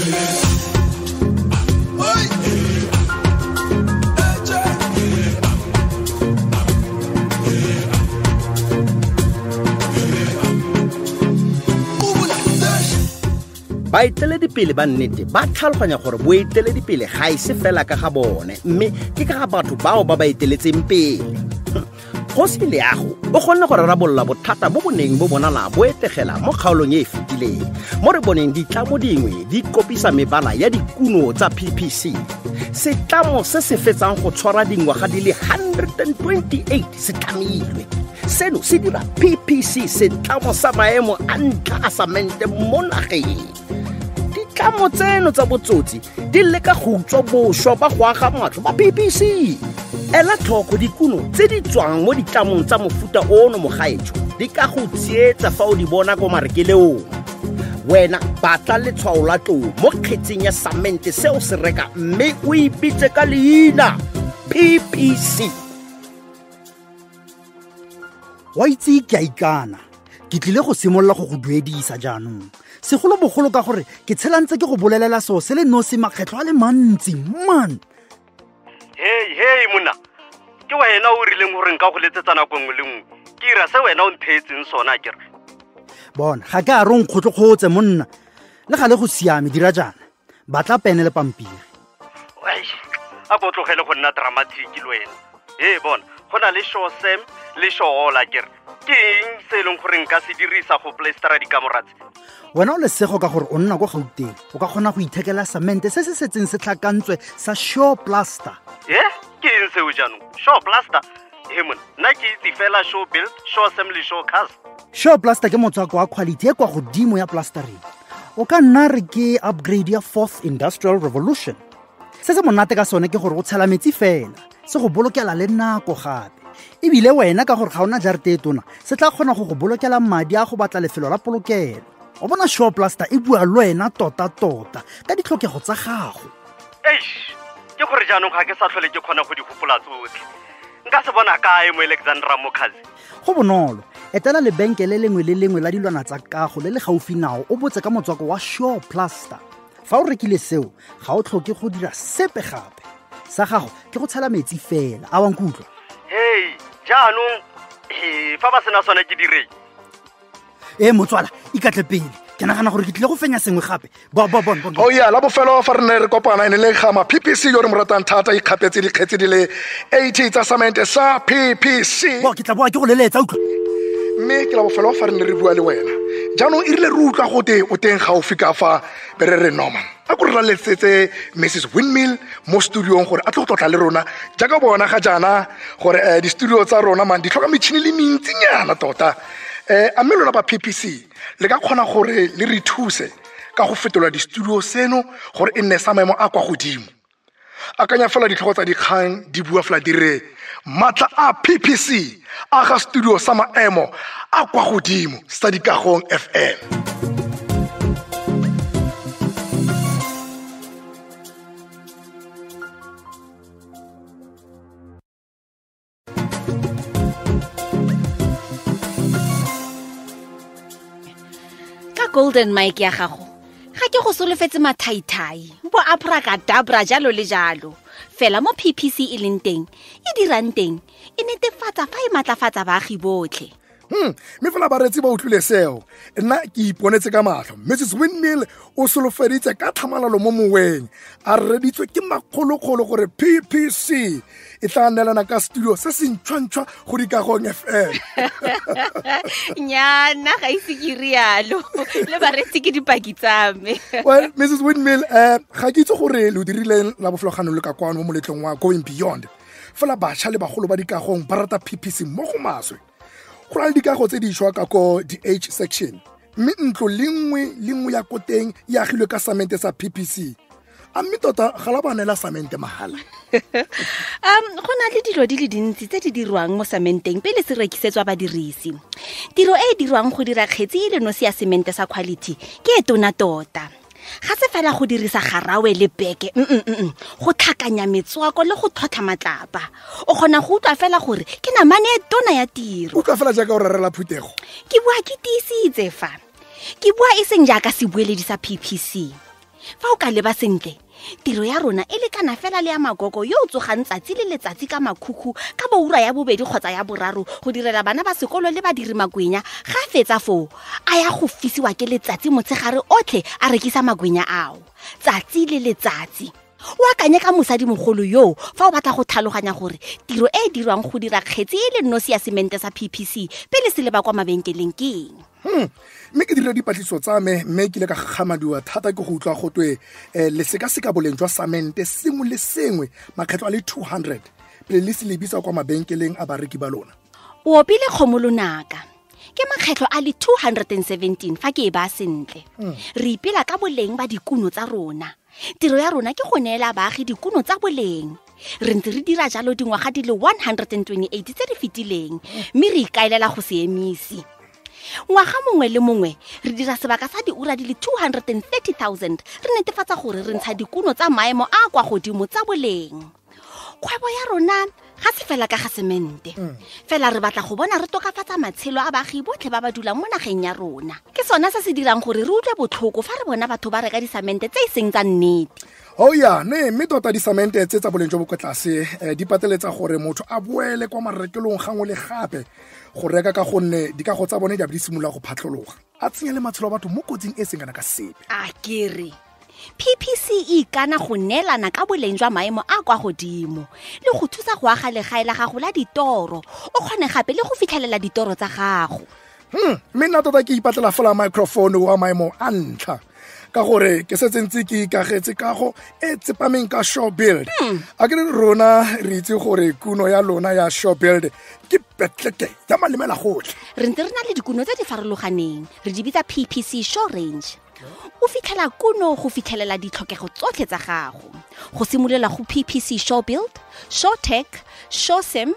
baeteledipele ba nnete ba tlhaloganya gore boeteledipele ga e se fela ka ga bone mme ke ka ga batho bao ba ba eteletseng pele go se leago o kgonne go rarabolola bothata bo boneng bo bonala bo etegela mo kgaolong e e fetileng mo re boneng ditlamo dingwe di kopisa mebala ya dikuno tsa PPC setlamo se se fetsang go tshwara dingwaga di le 128 se tlamilwe seno se dira PPC setlamo sa maemo a ntlha a samente mo nageng ditlamo tseno tsa botsotsi di leka go utswa boswa ba go aga matlo ba PPC ela tlhoko dikuno tse di tswang mo ditlamong tsa mofuta ono mogaetso di ka go tsietsa fa o di bona ko marekeleong wena batla letshwao la tlou mo kgetseng ya samente seo se reka mme o ipitse ka leina PPC wa itse ke a ikana ke tlile go simolola go go duedisa jaanong segolobogolo ka gore ke tshelantse ke go bolelela seo se le nosi makgetlho a le mantsi man hey monna ke wena o rileng gore nka go letsetsa nako nngwe le nngwe ke ira se wena o nthetseng sona kere bona ga ke a re nkgotlokgotse monna le ga le go siame dira jaana batla pene le pampiri a go tlogele go nna dramatic le wena bona go na le show Sam le show Ola kere ke eng se leng gore nka se dirisa go playstera dikamoratse wena o lesego ka gore o nna go Gauteng o ka kgona go ithekela samente se se setseng se tlhakantswe sa Show Plaster ke eng seo jaanong Show Plaster monna nna ke itse fela Show Build Show Assembly Show Cast Show Plaster ke motswako wa quality e kwa godimo ya plastering o ka nna re ke upgrade ya 4th Industrial Revolution se se monate ka sone ke gore o tshela metsi fela se go bolokela le nako gape ebile wena ka gore ga ona jarete e tona se tla kgona go go bolokela madi a go batla lefelo la polokelo o bona Show Plaster e bua le wena tota ka ditlhokego tsa gago ke gore jaanong ga ke sa tlhole ke kgona go di gopola tsotlhe nka se bona kae mo Alexandra Mokhazi go bonolo etela lebenkele lengwe le lengwe la dilwana tsa kago le le gaufi nao o botse ka motswako wa Show Plaster fa o rekile seo ga o tlhoke go dira sepe gape sa gago ke go tshela metsi fela a wa nkutlwa jaanong fa ba sena sone ke direng motswala ikatle pele ke nagana gore ke tlile go fenya sengwe gape la bofelo fa re ne re kopana ene le gama PPC yo re mo ratang thata ikgapetse dikgetse di le 80 tsa samente sa PPC ke tla boa ke go leletsa utlwa mme ke la bofelo fa re ne re bua le wena jaanong e rile re utlwa gote o teng gaufi ka fa be re Norman a go re letsetse Mrs Windmill mo studiong gore a tlo go tlotla le rona jaaka bona ga jana gore di studio tsa rona man di tlhoka metšhini le mentsinyana tota a mme lona ba PPC le ka kgona gore le re thuse ka go fetola di studio seno gore e nne sa maemo a kwa godimo akanya fela ditlhogo tsa dikgang di bua fela dire matla a PPC a ga studio sa maemo a kwa godimo sa Dikagong FM Golden mic ya gago ga ke go solofetse mathaithai bo abracadabra jalo le jalo fela mo PPC e leng teng e dirang teng e netefatsa fa e matlafatsa baagi botlhe me fela ba retsi ba utlwile seo nna ke iponetse ka matlho Mrs Windmill o solofeditse ka tlhamalalo mo moweng a reditswe ke makgolokgolo gore PPC e tla nelana ka studio se se ntšhwantšhwa go Dikagong FM nyana ga ise ke rialo le ba retsi ke dipaki tsame well Mrs Windmill ga ke itse gore le dirile la boflogano le ka kwano mo moletlong wa Going Beyond fela batšha le bagolo ba Dikagong ba rata PPC mo go maswe go ra le dikago tse di šwa ka ko di-H section mme ntlo lengwe ya koteng e agilwe ka samente sa PPC a mme tota ga la banela samente mahala go na le dilo di le dintsi tse di dirwang mo samenteng pele se rekisetswa badirisi tiro e dirwang go dira kgetsi e le nosi ya semente sa quality ke e tona tota ga se fela go dirisa garawe le beke go tlhakanya metswako le go thotha matlapa o kgona go utlwa fela gore ke namane e tona ya tiro o ka fela jaaka o rarela phutego ke bua ke tiisitse fa ke bua e seng jaaka se bueledi sa PPC fa o ka leba sentle tiro ya rona e lekana fela le ya magoko yo o tsogang tsatsi le letsatsi ka makhukhu ka boura ya bobedi kgotsa ya boraro go direla bana ba sekolo le badiri magwenya ga fetsa foo a ya go fisiwa ke letsatsi motshegare otlhe a rekisa magwenya ao tsatsi le letsatsi o akanye ka mosadimogolo yo fa o batla go tlhaloganya gore tiro e dirwang go dira kgetsi e le nosi ya semente sa PPC pele se leba kwa mabenkeleng ke eng mme ke dira dipatlisiso tsa me mme ke ile ka kgamadiwa thata ke go utlwa go twe le seka boleng jwa samente sengwe le sengwe makgetlo a le 200 pele le se lebisa kwa mabenkeleng a bareki ba lona o opile kgomolonaka ke makgetlo a le 217 fa ke e ba sentle re ipela ka boleng ba dikuno tsa rona tiro ya rona ke go neela baagi dikuno tsa boleng re ntse re dira jalo dingwaga di le 128 tse di fetileng mme re ikaelela go se emisi ngwaga mongwe le mongwe re dira sebaka sa diura di le 230,000 re netefatsa gore re ntsha dikuno tsa maemo a kwa godimo tsa boleng kgwebo ya rona ga se fela ka ga semente fela re batla go bona re tokafatsa matshelo a baagi botlhe ba ba dulang mo nageng ya rona ke sona se se dirang gore re utlwe botlhoko fa re bona batho ba reka disamente tse e seng tsa nnete mme tota disamente tse tsa boleng jo bo kwa tlase di pateletsa gore motho a boele kwa marekelong gangwe le gape go reka ka gonne dikago tsa bone di a be di simolola go phatlhologa a tsenya le matshelo a batho mo kotsing e seng kana ka sepe a kere PPC e kana go neelana ka boleng jwa maemo a kwa godimo le go thusa go aga legae la gago la ditoro o kgone gape le go fitlhelela ditoro tsa gago mme nna tota ke ipatlela fela microphone wa maemo a ntlha ka gore ke setse ntse ke ikagetse kago e tsepameng ka Shaw Build a ke rona re itse gore kuno ya lona ya Shaw Build ke petleke ya malemela gotlhe re ntse re na le dikuno tse di farologaneng re di bitsa PPC Shaw Range o fitlhela kuno go fitlhelela ditlhokego tsotlhe tsa gago go simolola go PPC Shaw Build Shaw Tech Shaw Sim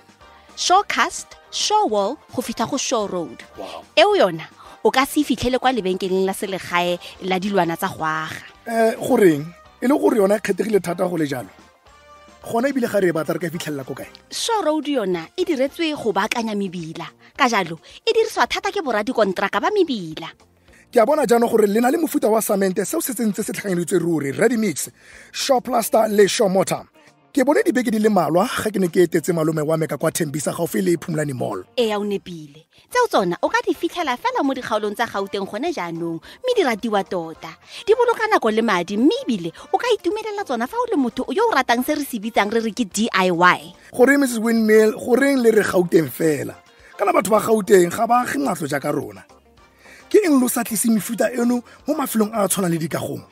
Shaw Cast Shaw Wall go fitlha go Shaw Road eo yona o ka se fitlhele kwa lebenkeleng la selegae la dilwana tsa go aga goreng e le gore yona kgethegile thata go le jalo gona ebile ga re batla re ka fitlhelela ko kae Shaw Road yona e diretswe go baakanya mebila ka jalo e diriswa thata ke boradikontraka ba mebila ke a bona jaanong gore le na le mofuta wa samente seo se tsentse se tlhakanyeditswe ruri ready mix Shaw Plaster le Shaw Mortar ke bone dibeke di le malwa ga ke ne ke etetse malome wa me ka kwa Thembisa gaufi le Phumlani Mall a o nepile tseo tsona o ka di fitlhela fela mo dikgaolong tsa Gauteng gone jaanong mme di ratiwa tota di boloka nako le madi mme ebile o ka itumelela tsona fa o le motho yo o ratang se re se bitsang re re ke DIY gore Mrs Windmill goreng le re Gauteng fela kana batho ba Gauteng ga ba ge ngatlo ja ka rona ke eng lo sa tlise mefuta eno mo mafelong a tshwana le dikagong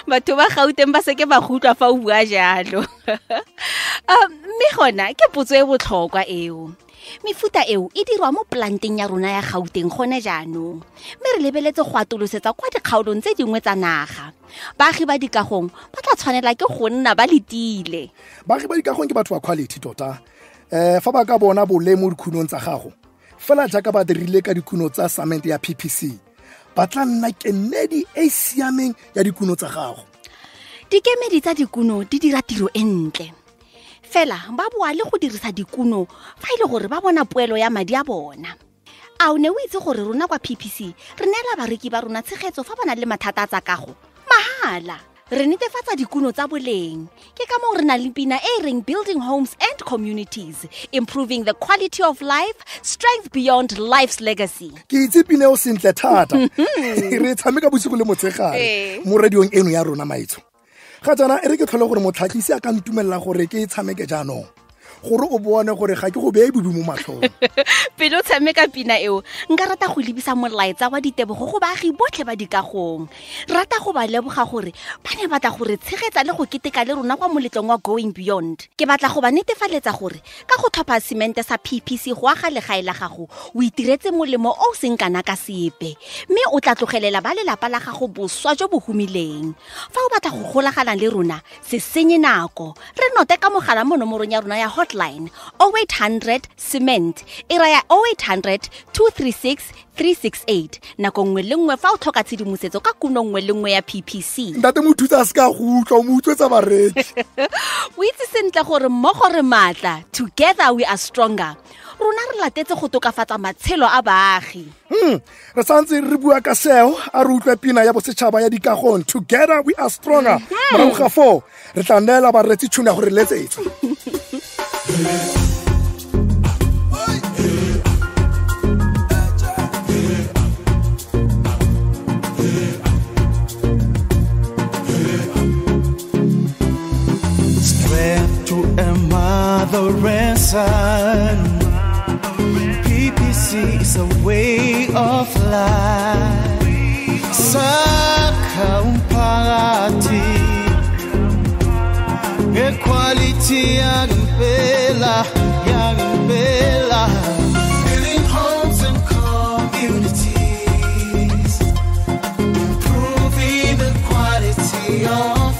batho ba Gauteng ba seke ba gutwa fa o bua jalo mme gona ke potso e botlhokwa eo mefuta eo e dirwa mo planteng ya rona ya Gauteng gone jaanong mme re lebeletse go atolosetsa kwa dikgaolong tse dingwe tsa naga baagi ba dikagong ba tla tshwanela ke go nna ba letile baagi ba dikagong ke batho ba quality tota fa ba ka bona boleng mo dikhunong tsa gago fela jaaka ba dirile ka dikuno tsa samente ya PPC ba tla nna kemedi e siameng ya dikuno tsa gago dikemedi tsa dikuno di dira tiro e ntle fela ba boa le go dirisa dikuno fa ile gore ba bona poelo ya madi a bona a o ne o itse gore rona kwa PPC re neela bareki ba rona tshegetso fa bana le mathata tsa kago mahala re netefatsa dikuno tsa boleng ke ka moo re na le pina e reng building homes and communities improving the quality of life strength beyond life's legacy ke itse pina o sentle thata re tshameka bosigo le motshegare mo radiong eno ya rona maitso ga tsana e re ke tlhole gore motlhatlhisi a ka ntumella gore ke tshameke jaanong gore o bone gore ga ke go beye budu mo matlhong pele o tshameka pina eo nka rata go lebisa molaetsa wa ditebogo go baagi botlhe ba dikagong rata go ba leboga gore ba ne batla gore tshegetsa le go keteka le rona kwa moletlong wa Going Beyond ke batla go ba netefaletsa gore ka go tlhopha semente sa PPC go aga legae la gago o itiretse molemo o seng kana ka sepe mme o tla tlogelela ba lelapa la gago boswa jo bo humileng fa o batla go golagana le rona se senye nako re note ka mogala mo nomorong ya rona ya hotline 0800 cement e raya 0800 236 368 nako nngwe le nngwe fa o tlhoka tshedimosetso ka kuno nngwe le nngwe ya PPC ntate mo thusa a se ka go utlwa mo utswetsa bareki o itse sentle gore mmogo re maatla together we are stronger rona re latetse go tokafatsa matshelo a baagi. Re santse re bua ka seo a re utlwe pina ya bosetšhaba ya dikagong Together We Are Stronger. Morago ga 4 re tla neela bareetsi tšhono ya go re letsetsa. To a mother and son, PPC is a way of life. Sakha umphakathi, equality yangempela, yangempela. Building homes and communities, improving the quality of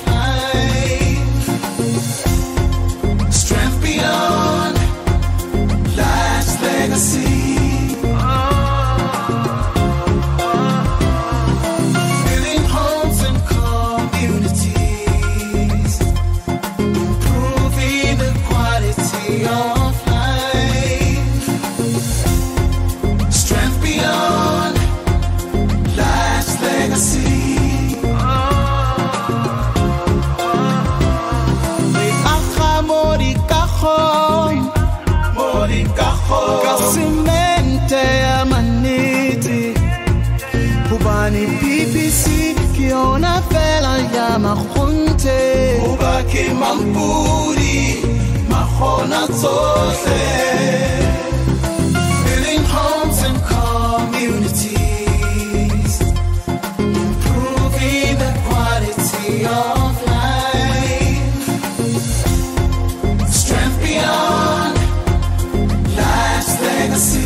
Mampuri, Mahona Tose, building homes and communities, improving the quality of life, strength beyond life's legacy.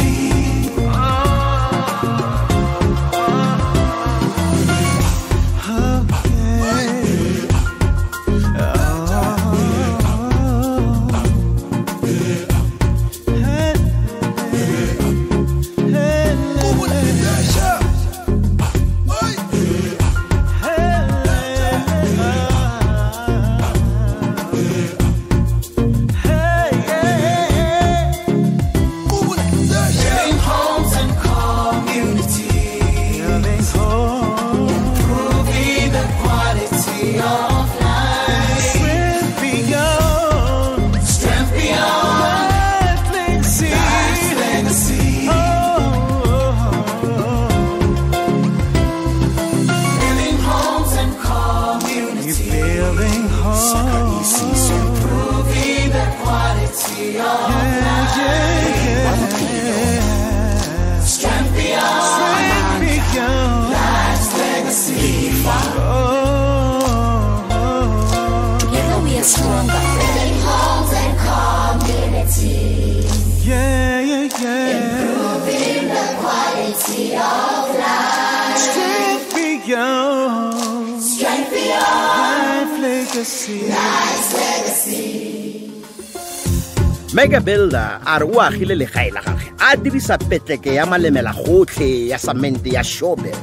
Mega Builder a re o agile legae la gagwe a dirisa petleke ya malemela gotlhe ya samente ya Showbuild.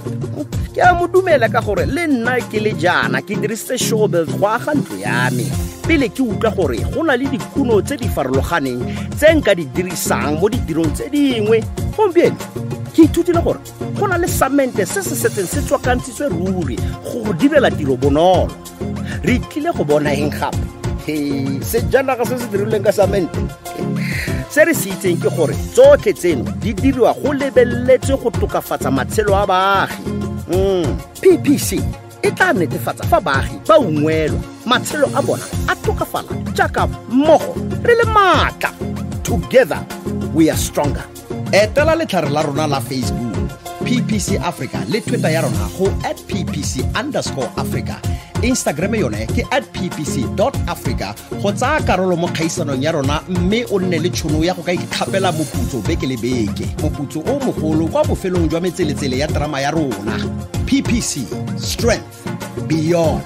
Ke a mo dumela ka gore le nna ke le jana ke dirisitse Showbuild go aga ntlo ya me pele ke utlwa gore go na le dikuno tse di farologaneng tse nka di dirisang mo ditirong tse dingwe. Gompieno ke ithutile gore go na le samente se se setseng se tswakantshitswe ruri go direla tiro bonolo. Re tlile go bona eng gape sejanaga se se dirilweng ka samente se re se itseng ke gore tsotlhe tseno di diriwa go lebeletswe go tokafatsa matshelo a baagi. PPC e tla netefatsa fa baagi ba ungwelwa matshelo a bona a tokafala jaaka mmogo re le maatla. Together we are stronger. Etela letlhare la rona la Facebook PPC Africa le Twitter ya rona go @PPC_Africa. Instagram yone ke @ppc.africa go tsaya karolo mo kgaisanong ya rona mme o nne le tšhono ya go ka ikgapela moputso beke le beke, moputso o mogolo kwa bofelong jwa metseletsele ya drama ya rona. PPC, strength beyond.